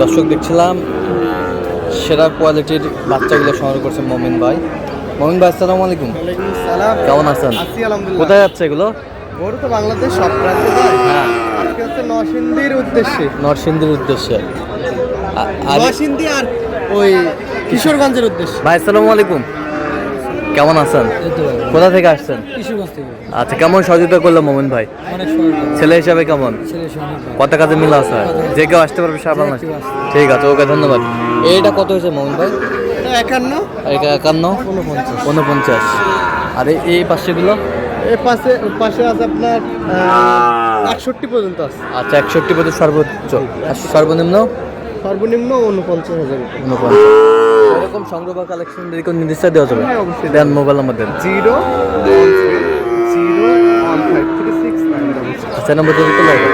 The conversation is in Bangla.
দর্শক দেখছিলাম সেরা কোয়ালিটির বাচ্চাগুলো সংগ্রহ করছে মমিন ভাই। মমিন ভাই আসসালামু আলাইকুম। কেমন আছেন? কোথায় যাচ্ছে এগুলো? গরু তো বাংলাদেশ সব প্রান্তে যায়। হ্যাঁ, আজকে হচ্ছে নরসিংদীর উদ্দেশ্যে। নরসিংদীর উদ্দেশ্যে। নরসিংদী আর ওই কিশোরগঞ্জের উদ্দেশ্যে। ভাই আসসালামু আলাইকুম, কেমন আছেন? কোথা থেকে আসছেন? কিশোরগঞ্জ থেকে। আচ্ছা, কেমন সহযোগিতা করলো মমিন ভাই? অনেক সময় ছেলে হিসাবে কেমন? কত কাজে মিল আছে? যে কেউ আসতে পারবে সারা বাংলাদেশ? ঠিক আছে, ওকে ধন্যবাদ। এইটা কত হয়েছে মমিন ভাই? এটা 51, এটা 51, 49। আর এই পাশেগুলো? এই পাশে আছে আপনার 61 পর্যন্ত আছে। আচ্ছা, 61 পর্যন্ত সর্বোচ্চ। আর সর্বনিম্ন? সর্বনিম্ন 49,000। 49। এরকম সংগ্রহ বা কালেকশন যদি কোনো নির্দিষ্ট দেওয়া যাবে? হ্যাঁ, অবশ্যই। দেন, মোবাইল নাম্বার দেন। 013 015 36 9। আচ্ছা, নাম্বার দিতে লাগবে।